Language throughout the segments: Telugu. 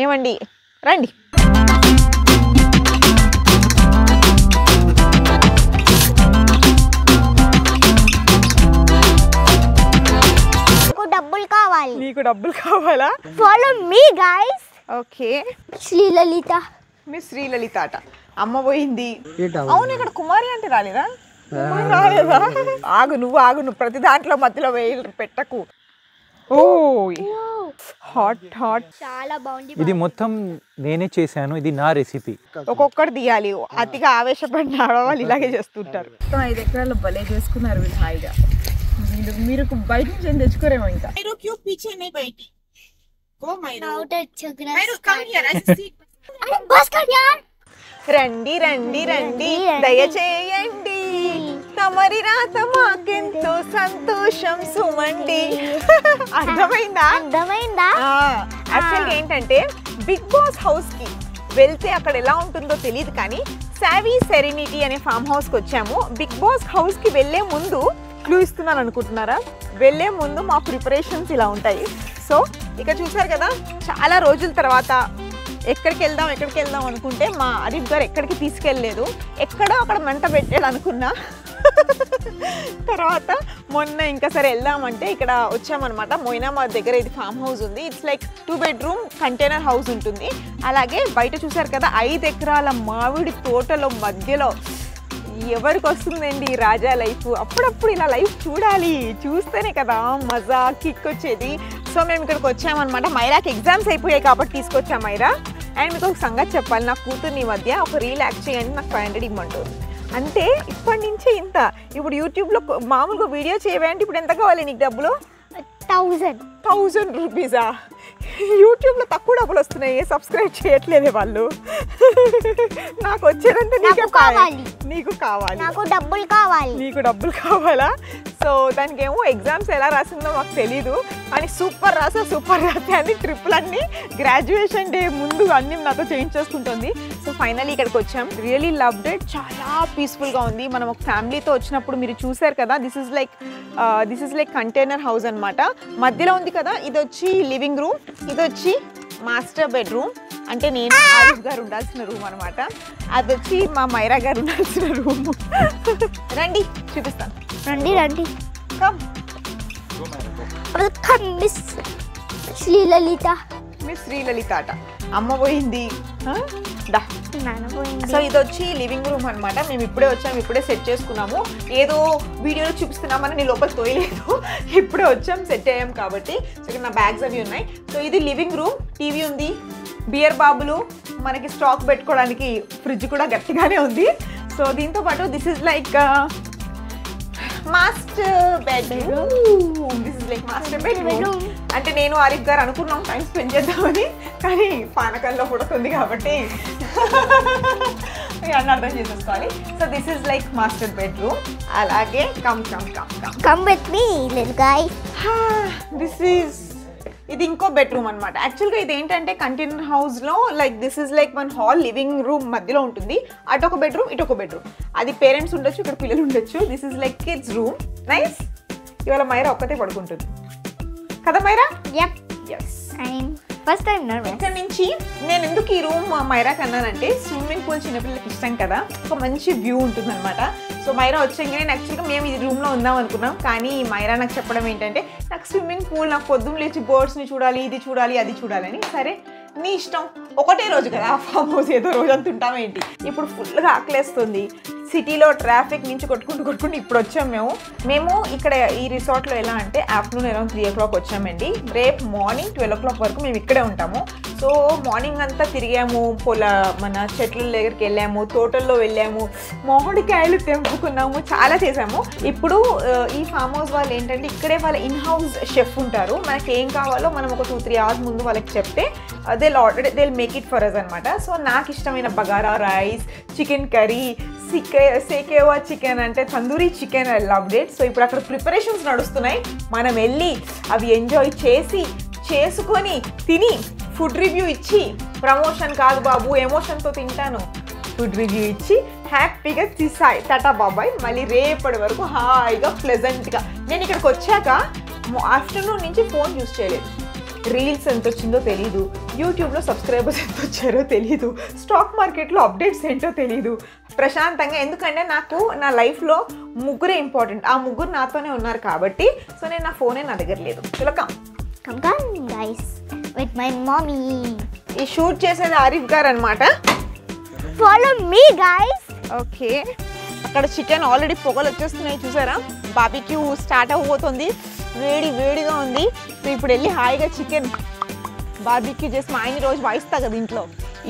ఏమండి రండి. నీకు డబ్బులు కావాలా? Follow me guys. Okay, Srilalitha. మీ శ్రీలలిత అట. అమ్మ పోయింది. అవును, ఇక్కడ కుమారి అంటే రాలేదా? రాలేదా? ఆగు నువ్వు ప్రతి దాంట్లో మధ్యలో పెట్టకు. ఓ హాట్ హాట్, చాలా బాగుంది. ఇది మొత్తం నేనే చేశాను, ఇది నా రెసిపీ. ఒక్కొక్కటి తీయాలి. అతిగా ఆవేశపడిన ఆడవాళ్ళు ఇలాగే చేస్తుంటారు. 5 ఎకరాలు భలే చేసుకున్నారు వీళ్ళు హాయిగా. మీరు బయట నుంచి ఏం తెచ్చుకోరేమో ఇంకా. రండి రండి రండి, దయచేయండి, తమరి రాత మాకెంతో సంతోషం సుమండి. అర్థమైందా? యాక్చువల్గా ఏంటంటే బిగ్ బాస్ హౌస్ కి వెళ్తే అక్కడ ఎలా ఉంటుందో తెలియదు, కానీ సావీ సెరెనిటీ అనే ఫామ్ హౌస్ కి వచ్చాము. బిగ్ బాస్ హౌస్ కి వెళ్లే ముందు క్లూ ఇస్తున్నాను అనుకుంటున్నారా? వెళ్లే ముందు మా ప్రిపరేషన్స్ ఇలా ఉంటాయి. సో ఇక్కడ చూసారు కదా, చాలా రోజుల తర్వాత ఎక్కడికి వెళ్దాం అనుకుంటే మా అరీఫ్ గారు ఎక్కడికి తీసుకెళ్ళలేదు. ఎక్కడో అక్కడ మంట పెట్టాడు అనుకున్నా. తర్వాత మొన్న ఇంకా సరే వెళ్దామంటే ఇక్కడ వచ్చామన్నమాట. మొయినాబాద్ దగ్గర ఇది ఫామ్ హౌస్ ఉంది. It's like 2 bedroom container house ఉంటుంది. అలాగే బయట చూసారు కదా, 5 ఎకరాల మామిడి తోటలో మధ్యలో ఎవరికి వస్తుందండి ఈ రాజా లైఫ్? అప్పుడప్పుడు ఇలా లైఫ్ చూడాలి, చూస్తేనే కదా మజా కిక్ వచ్చేది. సో మేము ఇక్కడికి వచ్చామన్నమాట. మైరాకి ఎగ్జామ్స్ అయిపోయాయి కాబట్టి తీసుకొచ్చాం మైరా. అండ్ మీకు ఒక సంగతి చెప్పాలి, నా కూతుర్ని మధ్య ఒక రీల్ యాక్ట్ చేయండి, నాకు 500 ఇమ్మంటుంది. అంటే ఇప్పటి నుంచే ఇంత. ఇప్పుడు యూట్యూబ్లో మామూలుగా వీడియో చేయవేంటి, ఇప్పుడు ఎంత కావాలి నీకు డబ్బులు? 1000 రూపీసా? యూట్యూబ్లో తక్కువ డబ్బులు వస్తున్నాయి, సబ్స్క్రైబ్ చేయట్లేదే వాళ్ళు. నాకు వచ్చేదంటే నీకు కావాలి. నాకు డబ్బులు కావాలి. నీకు డబ్బులు కావాలా? సో దానికి ఏమో ఎగ్జామ్స్ ఎలా రాసిందో మాకు తెలీదు, కానీ సూపర్ రాసా అని ట్రిప్లన్నీ గ్రాడ్యుయేషన్ డే ముందు అన్ని నాతో చేయించేసుకుంటుంది. సో ఫైనల్లీ ఇక్కడికి వచ్చాం. Really loved it. చాలా పీస్ఫుల్గా ఉంది. మనం ఒక ఫ్యామిలీతో వచ్చినప్పుడు మీరు చూసారు కదా, this is like container house అనమాట. మధ్యలో ఉంది కదా, ఇది వచ్చి లివింగ్ రూమ్, ఇది వచ్చి మాస్టర్ బెడ్రూమ్, అంటే నేను ఆరిఫ్ గారు ఉండాల్సిన రూమ్ అనమాట. అది వచ్చి మా మైరా గారు ఉండాల్సిన రూమ్. రండి చూపిస్తాను. రండి. Come. Welcome miss Sri Lalitha. Miss Sri Lalitha అట. అమ్మ పోయింది. సో ఇది వచ్చి లివింగ్ రూమ్ అనమాట. మేము ఇప్పుడే వచ్చాము, ఇప్పుడే సెట్ చేసుకున్నాము. ఏదో వీడియోలో చూపిస్తున్నామని నేను లోపల తోయలేదు, ఇప్పుడే వచ్చాం, సెట్ అయ్యాం కాబట్టి. సో ఇక్కడ నా బ్యాగ్స్ అవి ఉన్నాయి. సో ఇది లివింగ్ రూమ్. టీవీ ఉంది, బియర్ బాబులు, మనకి స్టాక్ పెట్టుకోవడానికి ఫ్రిడ్జ్ కూడా గట్టిగానే ఉంది. సో దీంతో పాటు this is like master bedroom. This is like master bedroom. అంటే నేను ఆరిఫ్ గారు అనుకున్నాం టైం స్పెండ్ చేద్దామని, కానీ పానకంలో పుడుతుంది కాబట్టి అన్నీ అర్థం చేసేసుకోవాలి. So this is like master bedroom. అలాగే come with me little guy. ఇది ఇంకో బెడ్రూమ్ అనమాట. యాక్చువల్గా ఇది ఏంటంటే కంటైనర్ హౌస్లో లైక్ దిస్ ఇస్ లైక్ మన హాల్, లివింగ్ రూమ్ మధ్యలో ఉంటుంది. అటు ఒక బెడ్రూమ్, ఇటు ఒక బెడ్రూమ్. అది పేరెంట్స్ ఉండొచ్చు, ఇక్కడ పిల్లలు ఉండొచ్చు. This is like kids room. Nice. ఇవాళ మైరా ఒక్కతే పడుకుంటుంది కదా మైరా? ఎస్. ఫస్ట్ టైం ఇక్కడ నుంచి నేను ఎందుకు ఈ రూమ్ మైరాకి అన్నానంటే, స్విమ్మింగ్ పూల్ చిన్నపిల్లలకి ఇష్టం కదా, ఒక మంచి వ్యూ ఉంటుంది అనమాట. సో మైరా వచ్చాక నేను యాక్చువల్గా మేము ఈ రూమ్లో ఉందాం అనుకున్నాం, కానీ మైరా నాకు చెప్పడం ఏంటంటే, నాకు స్విమ్మింగ్ పూల్, నాకు పొద్దున్న లేచి బర్డ్స్ని చూడాలి, ఇది చూడాలి, అది చూడాలని. సరే నీ ఇష్టం, ఒకటే రోజు కదా ఫామ్ హౌస్, ఏదో రోజు అంత ఉంటామేంటి. ఇప్పుడు ఫుల్గా ఆకలేస్తుంది. సిటీలో ట్రాఫిక్ నుంచి కొట్టుకుంటూ ఇప్పుడు వచ్చాం మేము ఇక్కడ ఈ రిసార్ట్లో. ఎలా అంటే ఆఫ్టర్నూన్ అరౌండ్ 3 o'clock వచ్చామండి. రేపు మార్నింగ్ 12 o'clock వరకు మేము ఇక్కడే ఉంటాము. సో మార్నింగ్ అంతా తిరిగాము, మన చెట్ల దగ్గరికి వెళ్ళాము, తోటల్లో వెళ్ళాము, మామిడికాయలు తెంపుకున్నాము, చాలా చేసాము. ఇప్పుడు ఈ ఫామ్ హౌస్ వాళ్ళు ఏంటంటే, ఇక్కడే వాళ్ళ ఇన్ హౌస్ షెఫ్ ఉంటారు. మనకి ఏం కావాలో మనం ఒక 2-3 hours ముందు వాళ్ళకి చెప్తే they make it for us అనమాట. సో నాకు ఇష్టమైన బగారా రైస్, చికెన్ కర్రీ, సేకేవా చికెన్ అంటే tandoori chicken, I loved it. So ఇప్పుడు అక్కడ ప్రిపరేషన్స్ నడుస్తున్నాయి. మనం వెళ్ళి అవి ఎంజాయ్ చేసుకొని తిని ఫుడ్ రివ్యూ ఇచ్చి, ప్రమోషన్ కాదు బాబు ఎమోషన్తో తింటాను, ఫుడ్ రివ్యూ ఇచ్చి హ్యాపీగా తీసాయి టాటా బాబాయ్. మళ్ళీ రేపటి వరకు హాయిగా ప్లెజెంట్గా. నేను ఇక్కడికి వచ్చాక ఆఫ్టర్నూన్ నుంచి ఫోన్ యూజ్ చేయలేదు. రీల్స్ ఎంత వచ్చిందో తెలియదు, యూట్యూబ్లో సబ్స్క్రైబర్స్ ఎంత వచ్చారో తెలియదు, స్టాక్ మార్కెట్లో అప్డేట్స్ ఏంటో తెలియదు. ప్రశాంతంగా, ఎందుకంటే నాకు నా లైఫ్లో ముగ్గురే ఇంపార్టెంట్, ఆ ముగ్గురు నాతోనే ఉన్నారు కాబట్టి సో నేను నా ఫోనే నా దగ్గర లేదు. చులకం guys with my mommy. ఈ షూట్ చేసేది ఆరిఫ్ గారు అనమాట. Follow me guys. ఓకే, అక్కడ చికెన్ ఆల్రెడీ పొగలు వచ్చేస్తున్నాయి చూసారా. బార్బిక్యూ స్టార్ట్ అవ్వబోతుంది, వేడిగా ఉంది. సో ఇప్పుడు వెళ్ళి హాయిగా చికెన్ బార్బిక్యూ చేసి మా ఆయన రోజు వాయిస్తా కదా ఇంట్లో,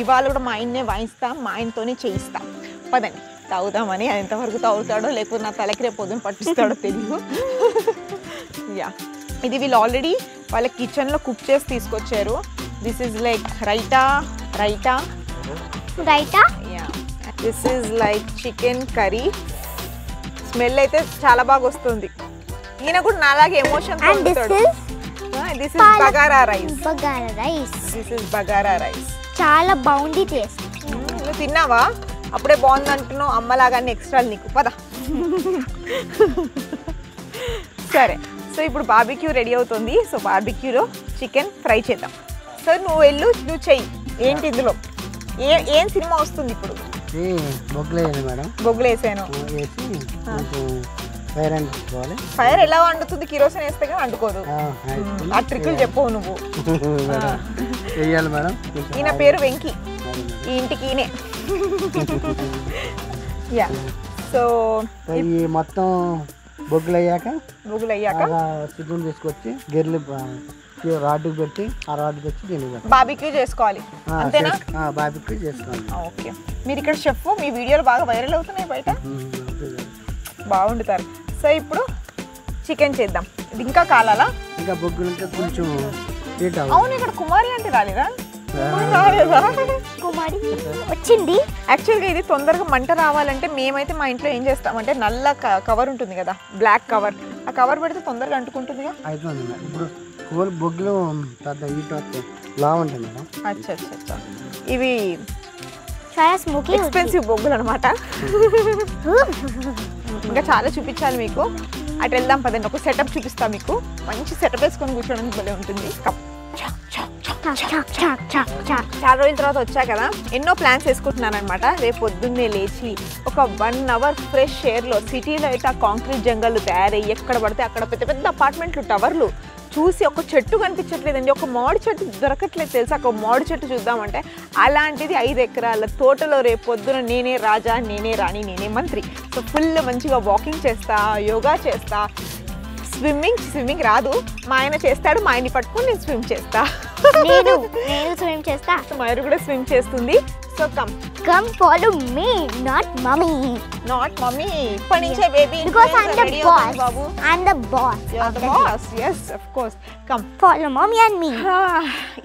ఇవాళ కూడా మా ఆయన్నే వాయిస్తా, మా ఆయనతోనే చేయిస్తా. పదండి తాగుదామని. అది ఎంతవరకు తాగుతాడో లేకపోతే నా తలకి రేపు పొద్దున పట్టిస్తాడో తెలియదు. యా, ఇది వీళ్ళు ఆల్రెడీ వాళ్ళ కిచెన్లో కుక్ చేసి తీసుకొచ్చారు. దిస్ ఈజ్ లైక్ రైటా. Yeah, this is like chicken curry. Smell అయితే చాలా బాగా వస్తుంది. ఈయన కూడా నాలాగే emotion this is bagara rice. This is bagara rice. చాలా బాగుంది టేస్ట్. నువ్వు తిన్నావా? అప్పుడే బాగుంది అంటున్నావు, అమ్మలాగానే ఎక్స్ట్రా నీకు. పద. సరే, సో ఇప్పుడు బార్బిక్యూ రెడీ అవుతుంది. సో బార్బిక్యూలో చికెన్ ఫ్రై చేద్దాం. సో నువ్వు వెళ్ళు, నువ్వు చెయ్యి. ఏంటి ఇందులో ఏం సినిమా వస్తుంది ఇప్పుడు? బొగ్గులు వేసాను. ఫైర్ ఎలా వండుతుంది? కిరోసిన్ వేస్తే కానీ వండుకోదు. ఆ ట్రిక్కులు చెప్పవు నువ్వు. ఈయన పేరు వెంకీ, ఈ ఇంటికి ఈయనే. యా, సో మొత్తం బొగ్గులు అయ్యాక చికెన్ తీసుకొచ్చి గెర్లు రాడ్డుకు పెట్టి ఆ రాడ్డు తెచ్చి దీన్ని బార్బిక్యూ చేసుకోవాలి, అంతేనా? బార్బిక్యూ చేసుకోవాలి. ఓకే, మీరు ఇక్కడ షెఫ్, మీ వీడియోలు బాగా వైరల్ అవుతున్నాయి బయట, బాగుండుతారు. సో ఇప్పుడు చికెన్ చేద్దాం. ఇది ఇంకా కాలాలా? ఇంకా బొగ్గులు కొంచెం. అవును, ఇక్కడ కుమారి అంటే రాలేదా? కుమారి వచ్చింది. యాక్చువల్గా ఇది తొందరగా మంట రావాలంటే మేమైతే మా ఇంట్లో ఏం చేస్తామంటే నల్ల కవర్ ఉంటుంది కదా, బ్లాక్ కవర్, ఆ కవర్ పెడితే తొందరగా అంటుకుంటుందిగా. ఇప్పుడు బొగ్గులు లా ఉంటుంది మేడం. అచ్చా, ఇవి చాలా స్మోకీ ఎక్స్పెన్సివ్ బొగ్గులు అనమాట. ఇంకా చాలా చూపించాలి మీకు. అటు వెళ్దాం పదండి, ఒక సెటప్ చూపిస్తా మీకు. మంచి సెటప్ వేసుకొని కూర్చోడానికి భలే ఉంటుంది. చాలా రోజుల తర్వాత వచ్చా కదా, ఎన్నో ప్లాన్స్ వేసుకుంటున్నాను అనమాట. రేపు పొద్దున్నే లేచి ఒక 1 hour ఫ్రెష్ ఎయిర్లో, సిటీలో అయితే ఆ కాంక్రీట్ జంగళ్ళు తయారయ్యి ఎక్కడ పడితే అక్కడ పెద్ద పెద్ద అపార్ట్మెంట్లు, టవర్లు చూసి ఒక చెట్టు కనిపించట్లేదండి, ఒక మామిడి చెట్టు దొరకట్లేదు తెలుసా. ఒక మామిడి చెట్టు చూద్దామంటే అలాంటిది 5 ఎకరాల తోటలో రేపు పొద్దున నేనే రాజా, నేనే రాణి, నేనే మంత్రి. సో ఫుల్ మంచిగా వాకింగ్ చేస్తా, యోగా చేస్తా. స్విమ్మింగ్ రాదు, మా ఆయన చేస్తాడు, మా ఆయన్ని పట్టుకుని నేను స్విమ్ చేస్తా. నేను స్విమ్ చేస్తా. మైరు కూడా స్విమ్ చేస్తుంది. So come follow me, not mummy. ఇప్పటి నుంచే baby, because I am the boss. బాబు, I am the boss. You are the boss. yes of course. Come follow mummy and me.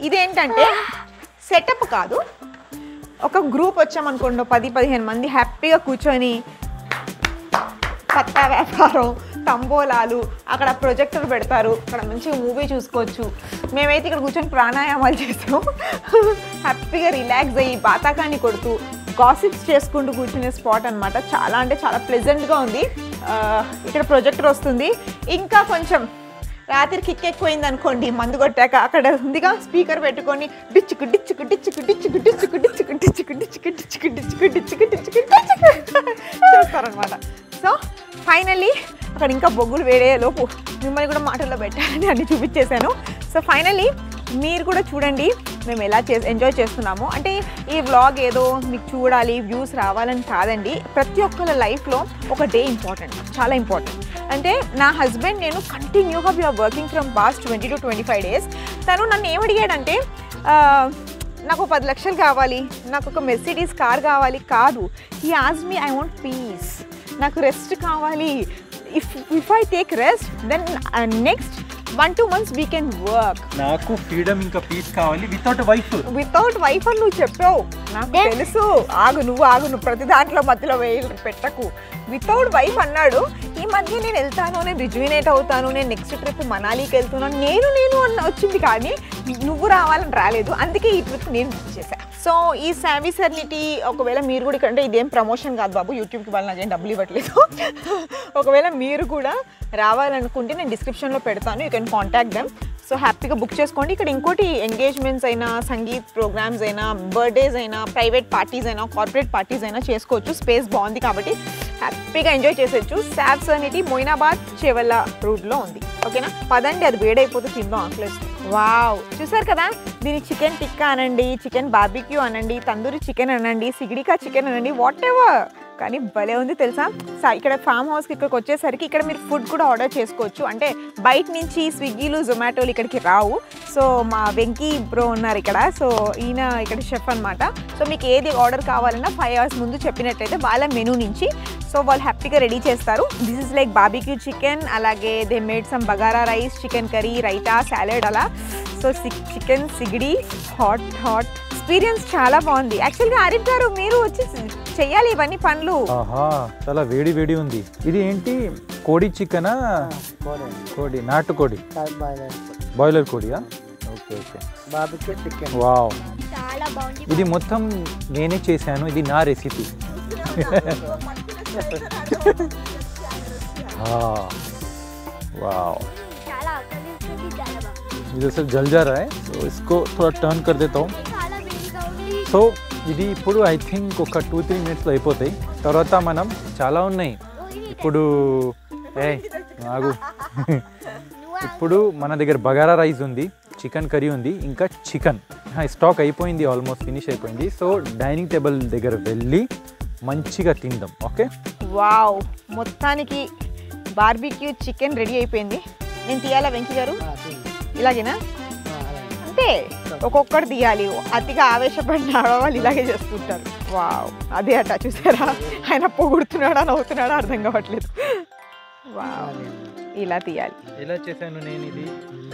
ఇదేంటంటే సెటప్ కాదు, ఒక గ్రూప్ వచ్చామనుకోండి, 10-15 మంది హ్యాపీగా కూర్చొని పత్తా వ్యాపారం, తంబోలాలు, అక్కడ ప్రొజెక్టర్ పెడతారు, అక్కడ మంచిగా మూవీ చూసుకోవచ్చు. మేమైతే ఇక్కడ కూర్చొని ప్రాణాయామాలు చేసాం, హ్యాపీగా రిలాక్స్ అయ్యి బాతాకాన్ని కొడుతూ గాసిప్స్ చేసుకుంటూ కూర్చునే స్పాట్ అనమాట. చాలా అంటే చాలా ప్లెజెంట్గా ఉంది. ఇక్కడ ప్రొజెక్టర్ వస్తుంది. ఇంకా కొంచెం రాత్రి కిక్ ఎక్కువైంది అనుకోండి, మందు కొట్టాక అక్కడ ఉందిగా స్పీకర్ పెట్టుకొని డిచ్చుకు డిచ్చుకు డిచ్చుకు డిచ్చుకు డిచ్చుకు డిచ్చుకు డిచ్చుకు డిచ్చుకు డిచ్చుకు డిచ్చుకు డిచ్చుకు డిచ్చుకు చేస్తారనమాట. సో ఫైనల్లీ అక్కడ ఇంకా బొగ్గులు వేడేలోపు మిమ్మల్ని కూడా మాటల్లో పెట్టాలని అన్ని చూపించేశాను. సో ఫైనల్లీ మీరు కూడా చూడండి మేము ఎలా ఎంజాయ్ చేస్తున్నాము. అంటే ఈ వ్లాగ్ ఏదో మీకు చూడాలి, వ్యూస్ రావాలని కాదండి. ప్రతి ఒక్కరి లైఫ్లో ఒక డే ఇంపార్టెంట్, చాలా ఇంపార్టెంట్. అంటే నా హస్బెండ్ నేను కంటిన్యూగా we are working from past 20 to 25 days. తను నన్ను ఏమడిగాడంటే, నాకు 10 లక్షలు కావాలి, నాకు ఒక మెర్సిడీస్ కార్ కావాలి కాదు. He asked me, I want peace, నాకు రెస్ట్ కావాలి. If I take rest then next 1-2 months we can work. నాకు ఫ్రీడమ్ ఇంకా పీస్ కావాలి వితౌట్ వైఫ్ అని నువ్వు చెప్పావు, నాకు తెలుసు. నువ్వు ప్రతి దాంట్లో మధ్యలో పెట్టకు. వితౌట్ వైఫ్ అన్నాడు. ఈ మధ్య నేను వెళ్తాను, నేను రిజ్యూనేట్ అవుతాను, నేను నెక్స్ట్ ట్రిప్ మనాలికి వెళ్తున్నాను, నేను అన్న వచ్చింది కానీ నువ్వు రావాలని రాలేదు. అందుకే ఈ ట్రిప్ నేను బుక్ చేశాను. సో ఈ సావీ సెరెనిటీ ఒకవేళ మీరు కూడా అంటే ఇదేం ప్రమోషన్ కాదు బాబు, యూట్యూబ్కి వాళ్ళు నాకేం డబ్బులు ఇవ్వట్లేదు. ఒకవేళ మీరు కూడా రావాలనుకుంటే నేను డిస్క్రిప్షన్లో పెడతాను, you can contact them. So హ్యాపీగా బుక్ చేసుకోండి. ఇక్కడ ఇంకోటి ఎంగేజ్మెంట్స్ అయినా, సంగీత్ ప్రోగ్రామ్స్ అయినా, బర్త్డేస్ అయినా, ప్రైవేట్ పార్టీస్ అయినా, కార్పొరేట్ పార్టీస్ అయినా చేసుకోవచ్చు. స్పేస్ బాగుంది కాబట్టి హ్యాపీగా ఎంజాయ్ చేసేయచ్చు. సావీ సెరెనిటీ మొయినాబాద్ చెవెళ్ళ రూట్లో ఉంది. ఓకేనా, పదండి, అది వేడైపోతే తిందాం, ఆకలేస్తుంది. వావ్, చూసారు కదా, దీన్ని చికెన్ టిక్కా అనండి, చికెన్ బార్బిక్యూ అనండి, తందూరి చికెన్ అనండి, సిగిడికా చికెన్ అనండి, వాట్ ఎవర్, కానీ భలే ఉంది తెలుసా. ఇక్కడ ఫామ్ హౌస్కి ఇక్కడికి వచ్చేసరికి ఇక్కడ మీరు ఫుడ్ కూడా ఆర్డర్ చేసుకోవచ్చు. అంటే బయట నుంచి స్విగ్గీలు, జొమాటోలు ఇక్కడికి రావు. సో మా వెంకీ బ్రో ఉన్నారు ఇక్కడ, సో ఈయన ఇక్కడ షెఫ్ అనమాట. సో మీకు ఏది ఆర్డర్ కావాలన్నా 5 hours ముందు చెప్పినట్టయితే వాళ్ళ మెనూ నుంచి సో వాళ్ళు హ్యాపీగా రెడీ చేస్తారు. This is like barbecue chicken, అలాగే they made some bagara rice, chicken curry, raita, salad అలా. సో చికెన్ సిగిడి, హాట్ ఎక్స్పీరియన్స్ చాలా బాగుంది. యాక్చువల్గా ఆరిఫ్ గారు మీరు వచ్చి చెయ్యాలి ఇవన్నీ పనులు. చాలా వేడి ఉంది. ఇది ఏంటి, కోడి చికెనా? కోడి, నాటుకోడి, బాయిలర్ కోడియా? ఓకే. Barbecue chicken. వావ్, చాలా బాగుంది. ఇది మొత్తం నేనే చేశాను, ఇది నా రెసిపీ. वाओ, ఇది అసలు జల్ जा रहा है, तो इसको थोड़ा टर्न कर देता हूँ. సో ఇది ఇప్పుడు ఐ థింక్ ఒక 2-3 minutes అయిపోతాయి. తర్వాత మనం చాలా ఉన్నాయి ఇప్పుడు. ఆగు. ఇప్పుడు మన దగ్గర బగారా రైస్ ఉంది, చికెన్ కర్రీ ఉంది, ఇంకా చికెన్ స్టాక్ అయిపోయింది, ఆల్మోస్ట్ ఫినిష్ అయిపోయింది. సో డైనింగ్ టేబుల్ దగ్గర వెళ్ళి మంచిగా తిందాం. ఓకే, వావ్, మొత్తానికి బార్బిక్యూ చికెన్ రెడీ అయిపోయింది. నేను తీయాలా వెంకీ గారు? ఇలాగేనా? అంతే, ఒక్కొక్కటి తీయాలి. అతిగా ఆవేశపడిన ఆడవాళ్ళు ఇలాగే చేసుకుంటారు. వావ్, అదే అట చూసారా, ఆయన పొగుడుతున్నాడా నవ్వుతున్నాడా అర్థం కావట్లేదు. వావ్, ఇలా తీయాలి. ఎలా చేశాను నేను ఇది?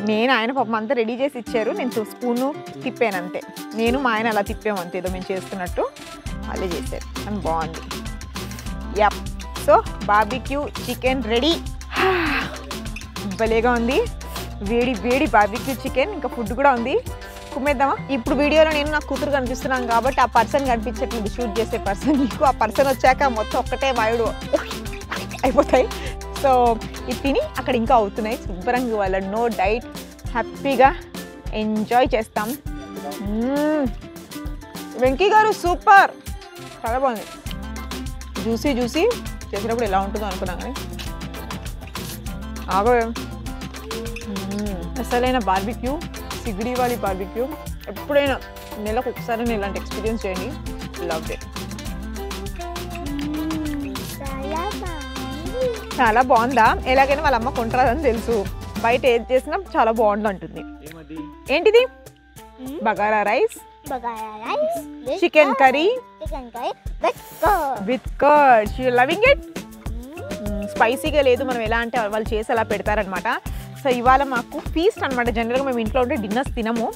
నేను ఆయన పాపం అంతా రెడీ చేసి ఇచ్చారు, నేను స్పూను తిప్పాను అంతే. నేను మా ఆయన అలా తిప్పాము అంతే, ఏదో మేము చేస్తున్నట్టు అదే చేశారు అని బాగుంది. Yup, so barbecue chicken ready. భలేగా ఉంది, వేడి బార్బిక్యూ చికెన్. ఇంకా ఫుడ్ కూడా ఉంది, కుమ్మేద్దామా? ఇప్పుడు వీడియోలో నేను నా కూతురు కనిపిస్తున్నాను కాబట్టి ఆ పర్సన్ కనిపించట్లేదు, షూట్ చేసే పర్సన్. మీకు ఆ పర్సన్ వచ్చాక మొత్తం ఒక్కటే వాయుడు అయిపోతాయి. సో ఇది తిని అక్కడ ఇంకా అవుతున్నాయి శుభ్రంగా. వాళ్ళ నో డైట్, హ్యాపీగా ఎంజాయ్ చేస్తాం. వెంకీ గారు సూపర్, చాలా బాగుంది. జ్యూసీ చేసినప్పుడు ఎలా ఉంటుందో అనుకున్నాను కానీ ఆగో. అసలైన బార్బిక్యూ, సిగిడి వాళ్ళ బార్బిక్యూ ఎప్పుడైనా నెలకు ఒకసారి ఇలాంటి ఎక్స్పీరియన్స్ చేయండి. Love it. చాలా బాగుందా? ఎలాగైనా వాళ్ళ అమ్మ కొంటారని తెలుసు, బయట ఏది చేసినా చాలా బాగుంది అంటుంది. ఏంటిది? Bagara rice, chicken curry with curd. You loving it? స్పైసీగా లేదు, మనం ఎలా అంటే వాళ్ళు చేసి అలా పెడతారనమాట. సో ఇవాళ మాకు ఫీస్ట్ అనమాట. జనరల్గా మేము ఇంట్లో ఉంటే డిన్నర్స్ తినము,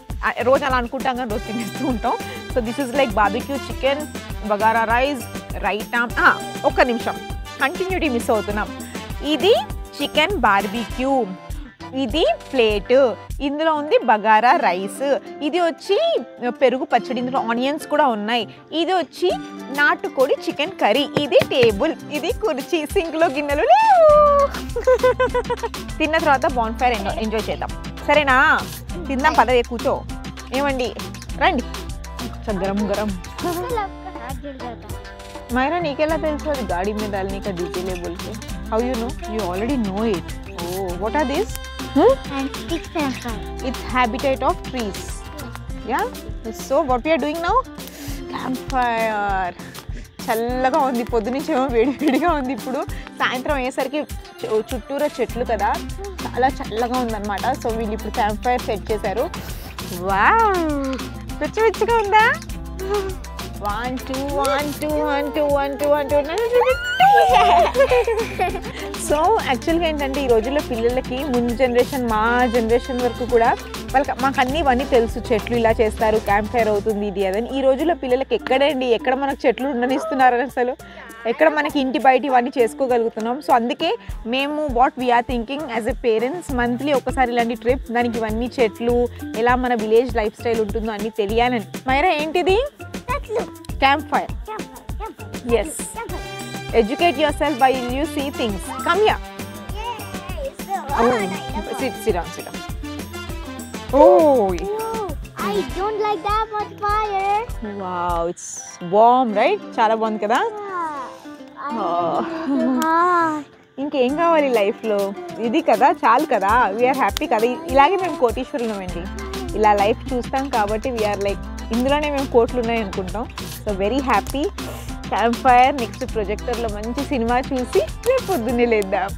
రోజు అలా అనుకుంటాం కానీ రోజు తినేస్తూ ఉంటాం. So this is like barbecue chicken, bagara rice, raita. ఒక్క నిమిషం, కంటిన్యూటీ మిస్ అవుతున్నాం. ఇది చికెన్ బార్బిక్యూ, ఇది ప్లేట్, ఇందులో ఉంది బగారా రైస్, ఇది వచ్చి పెరుగు పచ్చడి, ఇందులో ఆనియన్స్ కూడా ఉన్నాయి, ఇది వచ్చి నాటుకోడి చికెన్ కర్రీ, ఇది టేబుల్, ఇది కుర్చీ, సింక్లో గిన్నెలు లేవు. తిన్న తర్వాత బాన్ ఫైర్ ఎంజాయ్ చేద్దాం, సరేనా? తిందాం, పదవే కూర్చో. ఏమండి, రండి. గరం మైరా, నీకెలా తెలుసు అది గాడి మీద डालने का डीटेल बोलते? How you know? You already know it. Oh, what are these? It's habitat of trees. Yeah. So what we are doing now? Campfire. చల్లగా ఉంది, పొద్దునుంచేమో వేడిగా ఉంది. ఇప్పుడు సాయంత్రం అయ్యేసరికి చుట్టూరా చెట్లు కదా, చాలా చల్లగా ఉందన్నమాట. సో వీళ్ళు ఇప్పుడు క్యాంప్ ఫైర్ సెట్ చేశారు. వావ్, పిచ్చిగా ఉందా? 1 2 1 2 1 2 1 2 1 2. సో యాక్చువల్గా ఏంటంటే ఈ రోజుల్లో పిల్లలకి ముందు జనరేషన్, మా జనరేషన్ వరకు కూడా వాళ్ళకి మాకు ఇవన్నీ తెలుసు, చెట్లు ఇలా చేస్తారు, క్యాంప్ ఫైర్ అవుతుంది, ఇది అదని. ఈ రోజుల్లో పిల్లలకి ఎక్కడ మనకు చెట్లు ఉండనిస్తున్నారు అసలు, ఎక్కడ మనకి ఇంటి బయట ఇవన్నీ చేసుకోగలుగుతున్నాం. సో అందుకే మేము what we are thinking as a parents, monthly ఒకసారి ఇలాంటి ట్రిప్, దానికి ఇవన్నీ చెట్లు, ఎలా మన విలేజ్ లైఫ్ స్టైల్ ఉంటుందో అన్నీ తెలియాలని. మైరా ఏంటిది? Camp fire. Yes. Educate yourself while you see things. Come here. Oh, sit down. Oh, I don't like that much fire. wow, it's warm, right? చాలా బాగుంది కదా. ఇంకేం కావాలి లైఫ్లో? ఇది కదా, చాలు కదా. వీఆర్ హ్యాపీ కదా. ఇలాగే మేము కోటీశ్వరులమండి. ఇలా లైఫ్ చూస్తాం కాబట్టి వీఆర్ లైక్ ఇందులోనే మేము కోట్లు ఉన్నాయి అనుకుంటాం. So very happy. Campfire, next ప్రొజెక్టర్లో మంచి సినిమా చూసి రేపు పొద్దున్నే లేద్దాం.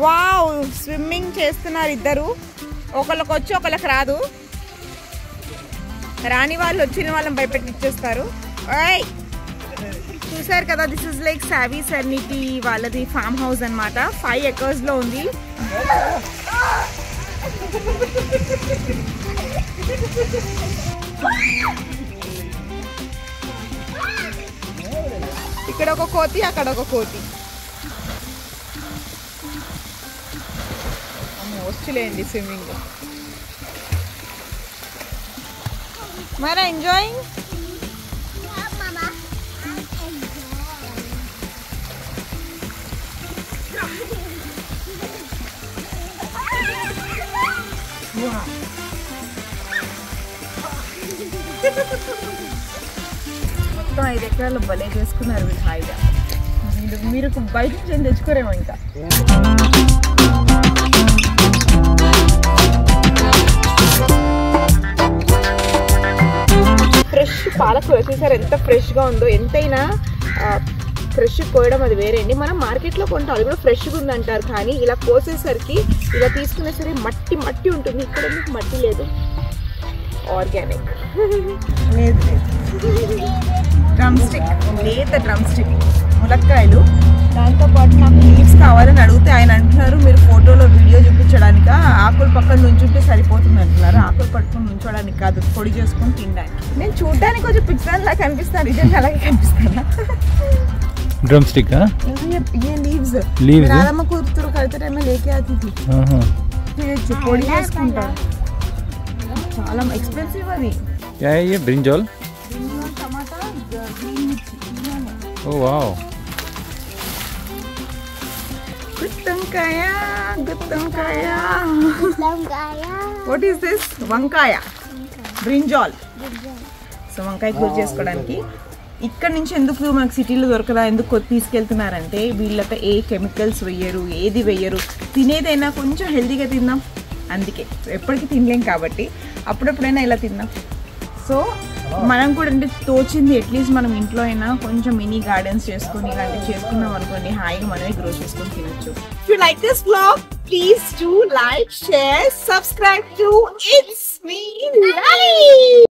వావ్, స్విమ్మింగ్ చేస్తున్నారు ఇద్దరు. ఒకళ్ళకి వచ్చి ఒకళ్ళకి రాదు. రాని వాళ్ళు వచ్చిన వాళ్ళని భయపెట్టి ఇచ్చేస్తారు. చూసారు కదా, దిస్ ఇస్ లైక్ సావీ సెర్నిటీ వాళ్ళది ఫామ్ హౌస్ అన్నమాట. 5 acres లో ఉంది. ఇక్కడ ఒక కోతి, అక్కడ ఒక కోతి. వచ్చులేండి స్విమ్మింగ్. మరి ఎంజాయింగ్. మొత్తం 5 ఎకరాలు భలే చేసుకున్నారు వీళ్ళు హాయిగా. మీరు బయట నుంచి తెచ్చుకోరేమో ఇంకా. ఫ్రెష్ పాలకూర చూసారు ఎంత ఫ్రెష్గా ఉందో. ఎంతైనా ఫ్రెష్ కోయడం అది వేరే అండి. మనం మార్కెట్లో కొంటాం, అది కూడా ఫ్రెష్గా ఉందంటారు. కానీ ఇలా కోసేసరికి, ఇలా తీసుకునే సరే మట్టి ఉంటుంది. ఇక్కడ మీకు మట్టి లేదు. ఆర్గానిక్ డ్రమ్ స్టిక్, లేత డ్రమ్ స్టిక్, ములక్కాయలు. దాంతోపాటు నాకు లీవ్స్ కావాలని అడిగితే ఆయన అంటున్నారు మీరు ఫోటోలో వీడియో చూపించడానికి ఆకులు పక్కన నుంచుంటే సరిపోతుంది అంటున్నారు. ఆకులు పట్టుకొని నుంచోడానికి కాదు, పొడి చేసుకొని తినడానికి. నేను చూడడానికి కొంచెం పిచ్చిదాన్ని నాకు కనిపిస్తాను, నిజంగా అలాగే కనిపిస్తాను. ड्रम स्टिक है ये लीव्स राधम्मा కూతురు కలితే టైం లేకే ఆతి थी పొడి చేసుకుంటారు. చాలా ఎక్స్పెన్సివ్ అది. क्या है ये? ब्रिंजॉल, टमाटर, ग्रीन मिर्ची. Oh wow. గుత్తంకాయ. What is this? వంకాయ, బ్రింజాల్. సో వంకాయ కూర చేసుకోవడానికి. ఇక్కడ నుంచి ఎందుకు మనకు సిటీలో దొరకదా, ఎందుకు తీసుకెళ్తున్నారంటే వీళ్ళతో ఏ కెమికల్స్ వేయరు, ఏది వేయరు. తినేదైనా కొంచెం హెల్తీగా తిందాం, అందుకే. ఎప్పటికీ తినలేం కాబట్టి అప్పుడప్పుడైనా ఇలా తిందాం. సో మనం కూడా అంటే తోచింది అట్లీస్ట్ మనం ఇంట్లో అయినా కొంచెం మినీ గార్డెన్స్ చేసుకొని ఇలాంటివి చేసుకున్నాం అనుకోండి, హాయిగా మనమే గ్రో చేసుకొని తినొచ్చు. If you like this vlog, please do like, share, subscribe to It's Me Life.